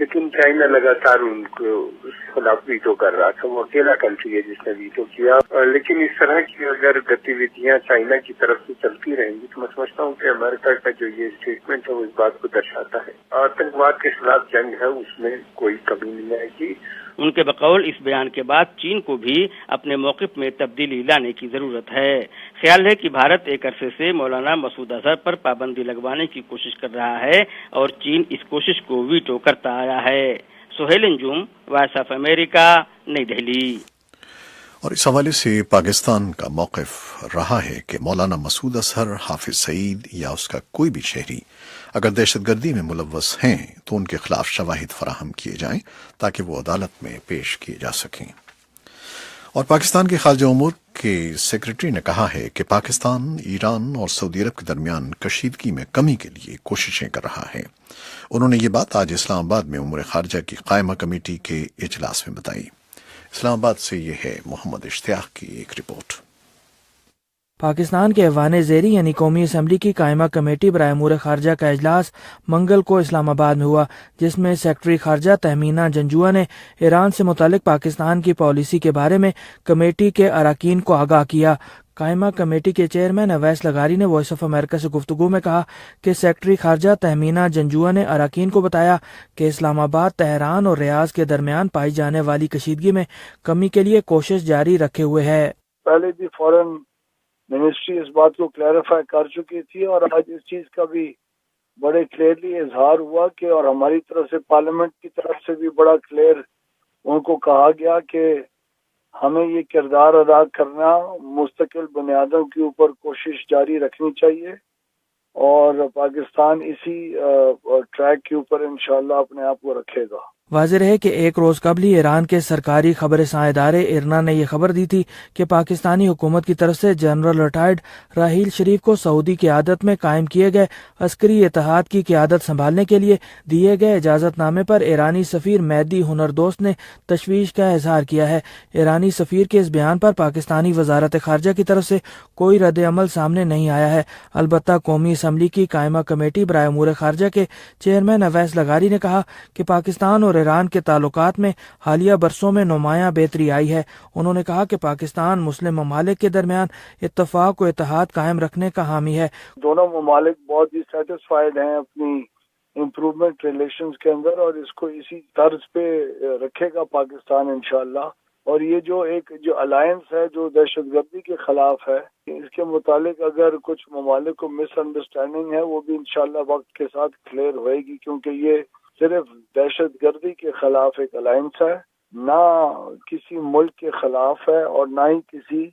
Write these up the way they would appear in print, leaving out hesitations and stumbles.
لیکن چائنا لگاتار ان کو اس کے خلاف ویٹو کر رہا تھا. وہ اکیلا کنٹری ہے جس نے ویٹو کیا. لیکن اس طرح کی اگر گتیویدیاں چائنا کی طرف سے چلتی رہیں گی تو میں سمجھتا ہوں کہ امریکہ کا جو یہ اسٹیٹمنٹ ہے وہ اس بات کو درشاتا ہے. آتنکواد کے خلاف جنگ ہے، اس میں کوئی کمی نہیں آئے گی. ان کے بقول اس بیان کے بعد چین کو بھی اپنے موقف میں تبدیلی لانے کی ضرورت ہے. خیال ہے کہ بھارت ایک عرصے سے مولانا مسعود اظہر پر پابندی لگوانے کی کوشش کر رہا ہے اور چین اس کوشش کو ویٹو کرتا آیا ہے. سہیل انجم، وائس آف امریکہ، نئی دہلی. اور اس حوالے سے پاکستان کا موقف رہا ہے کہ مولانا مسعود اظہر، حافظ سعید یا اس کا کوئی بھی شہری اگر دہشت گردی میں ملوث ہیں تو ان کے خلاف شواہد فراہم کیے جائیں تاکہ وہ عدالت میں پیش کیے جا سکیں. اور پاکستان کے خارجہ امور کے سیکرٹری نے کہا ہے کہ پاکستان ایران اور سعودی عرب کے درمیان کشیدگی میں کمی کے لیے کوششیں کر رہا ہے. انہوں نے یہ بات آج اسلام آباد میں امور خارجہ کی قائمہ کمیٹی کے اجلاس میں بتائی. اسلام آباد سے یہ ہے محمد اشتیاق کی ایک رپورٹ. پاکستان کے ایوان زیری یعنی قومی اسمبلی کی قائمہ کمیٹی برائے امور خارجہ کا اجلاس منگل کو اسلام آباد میں ہوا، جس میں سیکرٹری خارجہ تہمینہ جنجوعہ نے ایران سے متعلق پاکستان کی پالیسی کے بارے میں کمیٹی کے اراکین کو آگاہ کیا. قائمہ کمیٹی کے چیئرمین اویس لغاری نے وائس آف امریکہ سے گفتگو میں کہا کہ سیکرٹری خارجہ تہمینہ جنجوعہ نے اراکین کو بتایا کہ اسلام آباد، تہران اور ریاض کے درمیان پائی جانے والی کشیدگی میں کمی کے لیے کوشش جاری رکھے ہوئے ہے. پہلے بھی فورن منسٹری اس بات کو کلیریفائی کر چکی تھی اور آج اس چیز کا بھی بڑے کلیئرلی اظہار ہوا کہ اور ہماری طرف سے پارلیمنٹ کی طرف سے بھی بڑا کلیئر ان کو کہا گیا کہ ہمیں یہ کردار ادا کرنا مستقل بنیادوں کے اوپر کوشش جاری رکھنی چاہیے اور پاکستان اسی ٹریک کے اوپر انشاءاللہ اپنے آپ کو رکھے گا. واضح رہے کہ ایک روز قبل ہی ایران کے سرکاری خبر رساں ادارے ایرنا نے یہ خبر دی تھی کہ پاکستانی حکومت کی طرف سے جنرل ریٹائرڈ راحیل شریف کو سعودی قیادت میں قائم کیے گئے عسکری اتحاد کی قیادت سنبھالنے کے لیے دیے گئے اجازت نامے پر ایرانی سفیر مہدی ہنردوست نے تشویش کا اظہار کیا ہے. ایرانی سفیر کے اس بیان پر پاکستانی وزارت خارجہ کی طرف سے کوئی رد عمل سامنے نہیں آیا ہے. البتہ قومی اسمبلی کی قائمہ کمیٹی برائے امور خارجہ کے چیئرمین اویس لغاری نے کہا کہ پاکستان اور ایران کے تعلقات میں حالیہ برسوں میں نمایاں بہتری آئی ہے. انہوں نے کہا کہ پاکستان مسلم ممالک کے درمیان اتفاق و اتحاد قائم رکھنے کا حامی ہے. دونوں ممالک بہت ہی سیٹسفائیڈ ہیں اپنی امپروومنٹ ریلیشنز کے اندر اور اس کو اسی طرز پہ رکھے گا پاکستان انشاءاللہ. اور یہ جو الائنس ہے جو دہشت گردی کے خلاف ہے، اس کے متعلق اگر کچھ ممالک کو مس انڈرسٹینڈنگ ہے وہ بھی انشاءاللہ وقت کے ساتھ کلیئر ہوئے گی، کیونکہ یہ صرف دہشت گردی کے خلاف ایک الائنس ہے، نہ کسی ملک کے خلاف ہے اور نہ ہی کسی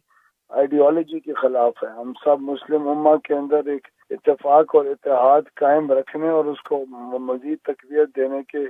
آئیڈیالوجی کے خلاف ہے. ہم سب مسلم امہ کے اندر ایک اتفاق اور اتحاد قائم رکھنے اور اس کو مزید تقویت دینے کے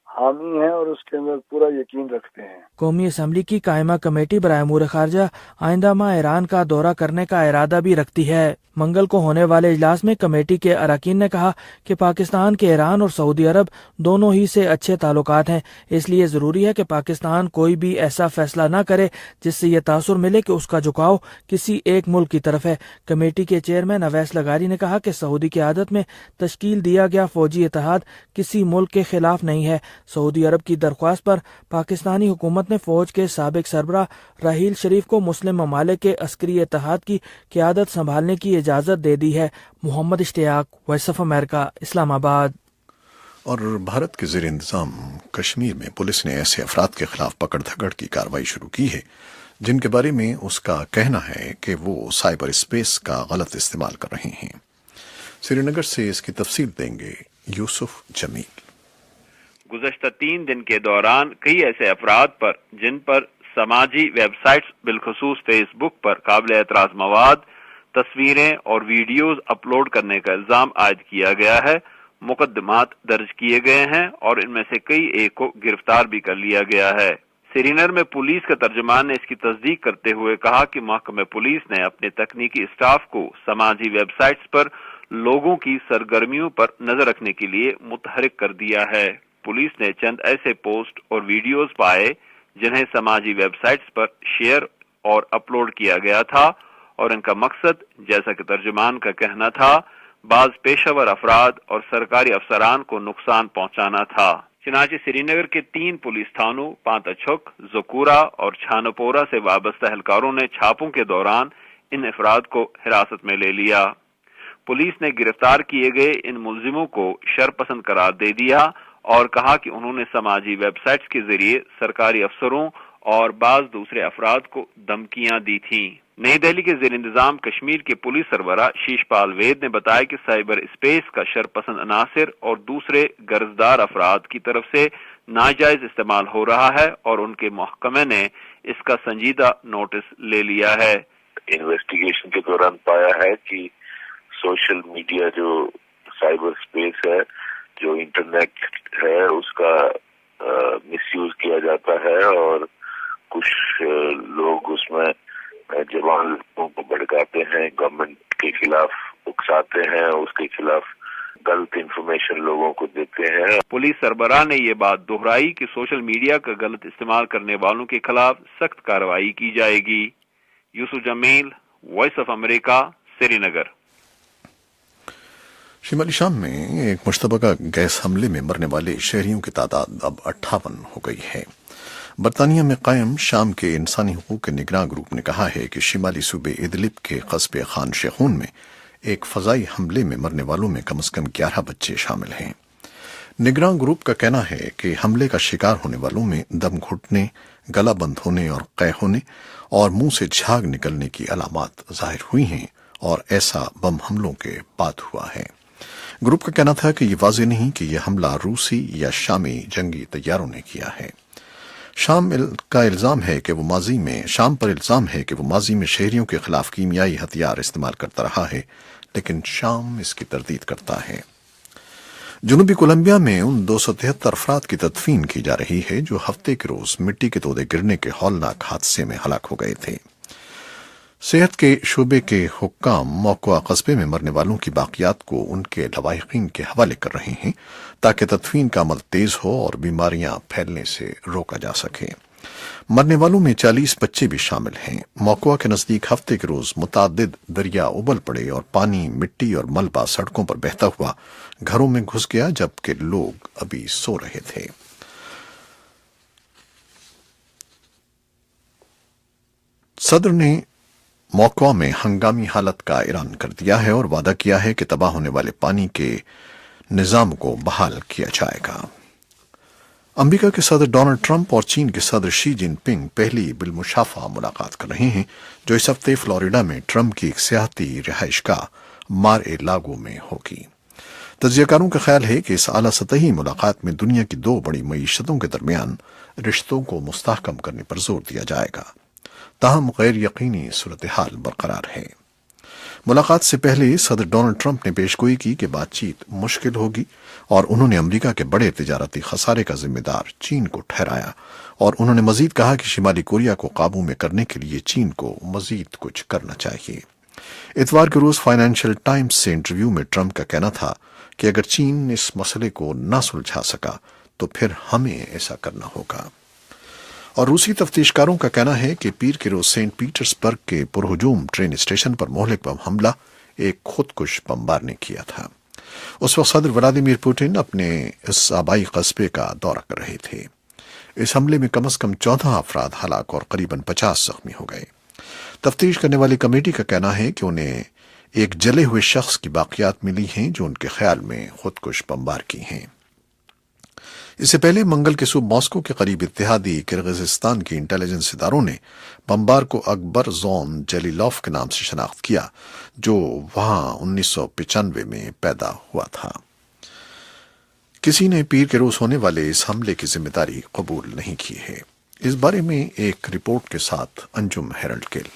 حامی ہیں اور اس کے اندر پورا یقین رکھتے ہیں. قومی اسمبلی کی قائمہ کمیٹی برائے امور خارجہ آئندہ ماہ ایران کا دورہ کرنے کا ارادہ بھی رکھتی ہے. منگل کو ہونے والے اجلاس میں کمیٹی کے اراکین نے کہا کہ پاکستان کے ایران اور سعودی عرب دونوں ہی سے اچھے تعلقات ہیں، اس لیے ضروری ہے کہ پاکستان کوئی بھی ایسا فیصلہ نہ کرے جس سے یہ تاثر ملے کہ اس کا جھکاؤ کسی ایک ملک کی طرف ہے. کمیٹی کے چیئرمین اویس لغاری نے کہا کہ سعودی قیادت میں تشکیل دیا گیا فوجی اتحاد کسی ملک کے خلاف نہیں ہے. سعودی عرب کی درخواست پر پاکستانی حکومت نے فوج کے سابق سربراہ راحیل شریف کو مسلم ممالک کے عسکری اتحاد کی قیادت سنبھالنے کی اجازت دے دی ہے. محمد اشتیاق، وائس آف امریکہ، اسلام آباد. اور بھارت کے زیر انتظام کشمیر میں پولیس نے ایسے افراد کے خلاف پکڑ دھکڑ کی کارروائی شروع کی ہے جن کے بارے میں اس کا کہنا ہے کہ وہ سائبر اسپیس کا غلط استعمال کر رہے ہیں. سری نگر سے اس کی تفصیل دیں گے یوسف جمیل. گزشتہ 3 دن کے دوران کئی ایسے افراد پر جن پر سماجی ویب سائٹس بالخصوص فیس بک پر قابل اعتراض مواد، تصویریں اور ویڈیوز اپلوڈ کرنے کا الزام عائد کیا گیا ہے، مقدمات درج کیے گئے ہیں اور ان میں سے کئی ایک کو گرفتار بھی کر لیا گیا ہے. سری نگر میں پولیس کے ترجمان نے اس کی تصدیق کرتے ہوئے کہا کہ محکمہ پولیس نے اپنے تکنیکی اسٹاف کو سماجی ویب سائٹس پر لوگوں کی سرگرمیوں پر نظر رکھنے کے لیے متحرک کر دیا ہے. پولیس نے چند ایسے پوسٹ اور ویڈیوز پائے جنہیں سماجی ویب سائٹس پر شیئر اور اپلوڈ کیا گیا تھا اور ان کا مقصد، جیسا کہ ترجمان کا کہنا تھا، بعض پیشہ ور افراد اور سرکاری افسران کو نقصان پہنچانا تھا. چنانچہ سری نگر کے 3 پولیس تھانوں پانتاچک، زکورہ اور چھانپورہ سے وابستہ اہلکاروں نے چھاپوں کے دوران ان افراد کو حراست میں لے لیا۔ پولیس نے گرفتار کیے گئے ان ملزموں کو شرپسند قرار دے دیا اور کہا کہ انہوں نے سماجی ویب سائٹس کے ذریعے سرکاری افسروں اور بعض دوسرے افراد کو دھمکیاں دی تھیں۔ نئی دہلی کے زیر انتظام کشمیر کے پولیس سربراہ شیش پال وید نے بتایا کہ سائبر اسپیس کا شرپسند عناصر اور دوسرے غرضدار افراد کی طرف سے ناجائز استعمال ہو رہا ہے اور ان کے محکمے نے اس کا سنجیدہ نوٹس لے لیا ہے۔ انویسٹیگیشن کے دوران پایا ہے کہ سوشل میڈیا جو سائبر اسپیس ہے، جو انٹرنیٹ ہے، اس کا مس یوز کیا جاتا ہے اور کچھ لوگ اس میں جوان لوگوں کو بھڑکاتے ہیں، گورنمنٹ کے خلاف اکساتے ہیں، اس کے خلاف غلط انفارمیشن لوگوں کو دیتے ہیں۔ پولیس سربراہ نے یہ بات دہرائی کہ سوشل میڈیا کا غلط استعمال کرنے والوں کے خلاف سخت کارروائی کی جائے گی۔ یوسف جمیل، وائس آف امریکہ، سری نگر۔ شمالی شام میں ایک مشتبہ گیس حملے میں مرنے والے شہریوں کی تعداد اب 58 ہو گئی ہے۔ برطانیہ میں قائم شام کے انسانی حقوق کے نگراں گروپ نے کہا ہے کہ شمالی صوبے ادلب کے قصبے خان شیخون میں ایک فضائی حملے میں مرنے والوں میں کم از کم 11 بچے شامل ہیں۔ نگراں گروپ کا کہنا ہے کہ حملے کا شکار ہونے والوں میں دم گھٹنے، گلا بند ہونے اور قے ہونے اور منہ سے جھاگ نکلنے کی علامات ظاہر ہوئی ہیں اور ایسا بم حملوں کے بعد ہوا ہے۔ گروپ کا کہنا تھا کہ یہ واضح نہیں کہ یہ حملہ روسی یا شامی جنگی طیاروں نے کیا ہے۔ شام پر الزام ہے کہ وہ ماضی میں شہریوں کے خلاف کیمیائی ہتھیار استعمال کرتا رہا ہے، لیکن شام اس کی تردید کرتا ہے۔ جنوبی کولمبیا میں ان 273 افراد کی تدفین کی جا رہی ہے جو ہفتے کے روز مٹی کے تودے گرنے کے ہولناک حادثے میں ہلاک ہو گئے تھے۔ صحت کے شعبے کے حکام موقع قصبے میں مرنے والوں کی باقیات کو ان کے لواحقین کے حوالے کر رہے ہیں تاکہ تدفین کا عمل تیز ہو اور بیماریاں پھیلنے سے روکا جا سکے۔ مرنے والوں میں 40 بچے بھی شامل ہیں۔ موقع کے نزدیک ہفتے کے روز متعدد دریا ابل پڑے اور پانی، مٹی اور ملبہ سڑکوں پر بہتا ہوا گھروں میں گھس گیا جبکہ لوگ ابھی سو رہے تھے۔ صدر نے موقع میں ہنگامی حالت کا اعلان کر دیا ہے اور وعدہ کیا ہے کہ تباہ ہونے والے پانی کے نظام کو بحال کیا جائے گا۔ امریکہ کے صدر ڈونلڈ ٹرمپ اور چین کے صدر شی جن پنگ پہلی بالمشافہ ملاقات کر رہے ہیں جو اس ہفتے فلوریڈا میں ٹرمپ کی ایک سیاحتی رہائش گاہ مار اے لاگو میں ہوگی۔ تجزیہ کاروں کا خیال ہے کہ اس اعلیٰ سطحی ملاقات میں دنیا کی 2 بڑی معیشتوں کے درمیان رشتوں کو مستحکم کرنے پر زور دیا جائے گا، تاہم غیر یقینی صورتحال برقرار ہے۔ ملاقات سے پہلے صدر ڈونلڈ ٹرمپ نے پیشگوئی کی کہ بات چیت مشکل ہوگی اور انہوں نے امریکہ کے بڑے تجارتی خسارے کا ذمہ دار چین کو ٹھہرایا، اور انہوں نے مزید کہا کہ شمالی کوریا کو قابو میں کرنے کے لیے چین کو مزید کچھ کرنا چاہیے۔ اتوار کے روز فائنینشل ٹائمز سے انٹرویو میں ٹرمپ کا کہنا تھا کہ اگر چین اس مسئلے کو نہ سلجھا سکا تو پھر ہمیں ایسا کرنا ہوگا۔ اور روسی تفتیشکاروں کا کہنا ہے کہ پیر کے روز سینٹ پیٹرز برگ کے پرہجوم ٹرین اسٹیشن پر مہلک بم حملہ ایک خودکش بمبار نے کیا تھا۔ اس وقت صدر ولادیمیر پوٹن اپنے اس آبائی قصبے کا دورہ کر رہے تھے۔ اس حملے میں کم از کم 14 افراد ہلاک اور قریباً 50 زخمی ہو گئے۔ تفتیش کرنے والی کمیٹی کا کہنا ہے کہ انہیں ایک جلے ہوئے شخص کی باقیات ملی ہیں جو ان کے خیال میں خودکش بمبار کی ہیں۔ اس سے پہلے منگل کے صبح ماسکو کے قریب اتحادی کرغزستان کے انٹیلیجنس اداروں نے بمبار کو اکبر زون جلیلوف کے نام سے شناخت کیا جو وہاں 1995 میں پیدا ہوا تھا۔ کسی نے پیر کے روز ہونے والے اس حملے کی ذمہ داری قبول نہیں کی ہے۔ اس بارے میں ایک رپورٹ کے ساتھ انجم ہیرلڈ گل۔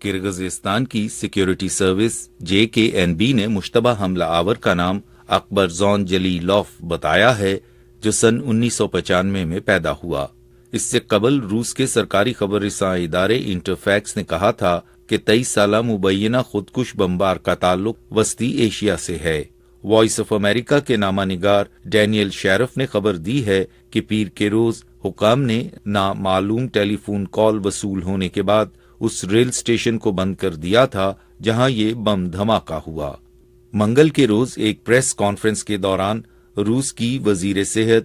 کرغزستان کی سیکیورٹی سروس JKNB نے مشتبہ حملہ آور کا نام اکبر زون جلیلوف بتایا ہے جو سن 1995 میں پیدا ہوا۔ اس سے قبل روس کے سرکاری خبر رساں ادارے انٹرفیکس نے کہا تھا کہ 23 سالہ مبینہ خودکش بمبار کا تعلق وسطی ایشیا سے ہے۔ وائس آف امریکہ کے نامہ نگار ڈینیل شیرف نے خبر دی ہے کہ پیر کے روز حکام نے نامعلوم ٹیلی فون کال وصول ہونے کے بعد اس ریل اسٹیشن کو بند کر دیا تھا جہاں یہ بم دھماکہ ہوا۔ منگل کے روز ایک پریس کانفرنس کے دوران روس کی وزیر صحت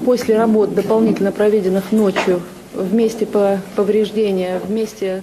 После работ дополнительно проведенных ночью вместе повреждения, вместе